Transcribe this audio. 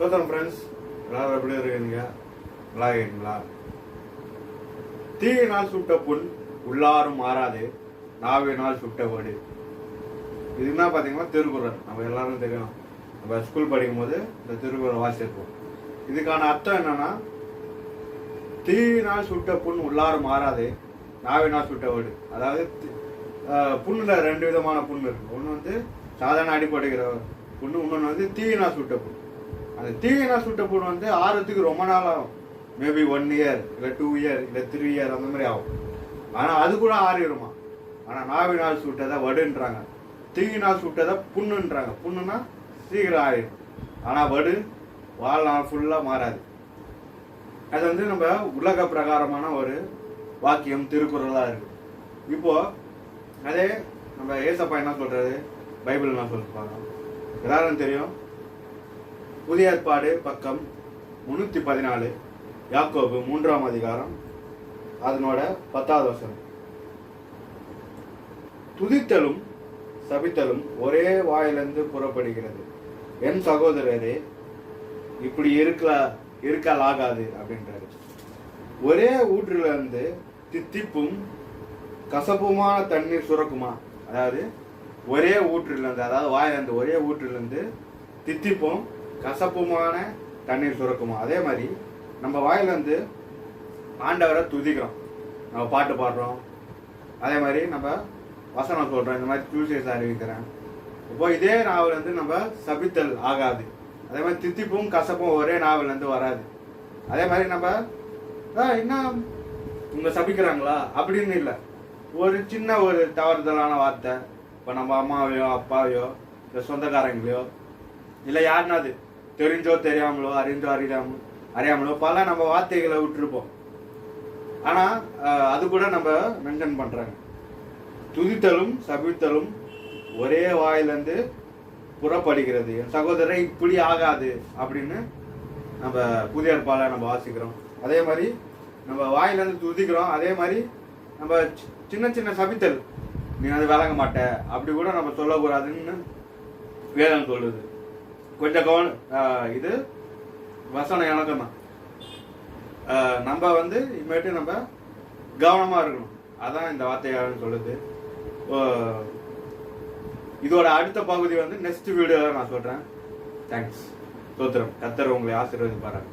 Friends, எல்லாரும் எப்படி இருக்கீங்க? நல்லா இருக்கீங்களா? தீயினால் சுட்ட புண் உள்ளாரும் மாறாது, நாவினால் சுட்ட வடு. இது என்ன பார்த்தீங்கன்னா திருக்குறள். நம்ம எல்லாரும் தெரியும், நம்ம ஸ்கூல் படிக்கும் போது இந்த திருக்குறள் வாசிச்சிருப்போம். இதுக்கான அர்த்தம் என்னன்னா, தீயினால் சுட்ட புண் உள்ளாரும் மாறாது, நாவினால் சுட்ட வடு. அதாவது புண்ணுல ரெண்டு விதமான புண்ணு இருக்கு. ஒன்று வந்து சாதாரண அடிப்படுகிற புண்ணு, இன்னொன்று வந்து தீயினால் சுட்ட புண். அந்த தீயினால் சுட்ட புண் வந்து ஆறுறதுக்கு ரொம்ப நாள் ஆகும். மேபி 1 இயர் இல்லை 2 இயர் இல்லை 3 இயர் அந்த மாதிரி ஆகும். ஆனால் அது கூட ஆறிடுமா. ஆனால் நாவினால் சுட்டதை வடுன்றாங்க, தீயினால் சுட்டதை புண்ணுன்றாங்க. புண்ணுன்னா சீக்கிரம் ஆறிடும். ஆனால் வடு வாழ்நாள் ஃபுல்லாக மாறாது. அது வந்து நம்ம உலக பிரகாரமான ஒரு வாக்கியம், திருக்குறளாக இருக்கு. இப்போ அதே நம்ம ஏசப்பா என்ன சொல்றாரு, பைபிள் என்ன சொல்லிருப்பாங்க எல்லாரும் தெரியும். புதிய ஏற்பாடு பக்கம் 314, யாக்கோபு 3ஆம் அதிகாரம் அதனோட 10வது வசனம். துதித்தலும் சபித்தலும் ஒரே வாயிலிருந்து புறப்படுகிறது, என் சகோதரரே இப்படி இருக்கலாகாது அப்படின்றாரு. ஒரே ஊற்றிலிருந்து தித்திப்பும் கசப்புமான தண்ணீர் சுரக்குமா? அதாவது ஒரே ஊற்றிலிருந்து, அதாவது வாயிலிருந்து, ஒரே ஊற்றிலிருந்து தித்திப்பும் கசப்புமான தண்ணீர் சுரக்குமா? அதே மாதிரி நம்ம வாயிலிருந்து ஆண்டவரை துதிக்கிறோம், நம்ம பாட்டு பாடுறோம், அதே மாதிரி நம்ம வசனம் சொல்றோம், இந்த மாதிரி சுவிசேஷம் அறிவிக்கிறேன். இப்போ இதே நாவல் வந்து நம்ம சபித்தல் ஆகாது. அதே மாதிரி தித்திப்பும் கசப்பும் ஒரே நாவல் இருந்து வராது. அதே மாதிரி நம்ம என்ன இவங்க சபிக்கிறாங்களா அப்படின்னு இல்லை, ஒரு சின்ன ஒரு தவறுதலான வார்த்தை, இப்போ நம்ம அம்மாவையோ அப்பாவையோ இல்லை சொந்தக்காரங்களையோ இல்லை யாருனாது தெரிஞ்சோ தெரியாமலோ அறிஞ்சோ அறியாமலோ பல நம்ம வார்த்தைகளை விட்டுருப்போம். ஆனால் அது கூட நம்ம மென்ஷன் பண்ணுறாங்க. துதித்தலும் சபித்தலும் ஒரே வாயிலிருந்து புறப்படுகிறது, என் சகோதரரை இப்படி ஆகாது அப்படின்னு நம்ம புதிய ஏற்பாடுல நம்ம வாசிக்கிறோம். அதே மாதிரி நம்ம வாயிலிருந்து துதிக்கிறோம், அதே மாதிரி நம்ம சின்ன சின்ன சபித்தல், நீ அது விளங்க மாட்ட அப்படி கூட நம்ம சொல்லக்கூடாதுன்னு வேதம் சொல்லுது. கொஞ்சம் இது வசனம் இணக்கம் தான். நம்ம வந்து இனிமேட்டு நம்ம கவனமாக இருக்கணும், அதான் இந்த வார்த்தையாளன்னு சொல்லுது. இதோட அடுத்த பகுதி வந்து நெக்ஸ்ட் வீடியோவில் நான் சொல்கிறேன். தேங்க்ஸ். ஸ்தோத்திரம். கர்த்தர் உங்களை ஆசீர்வதிப்பாராங்க.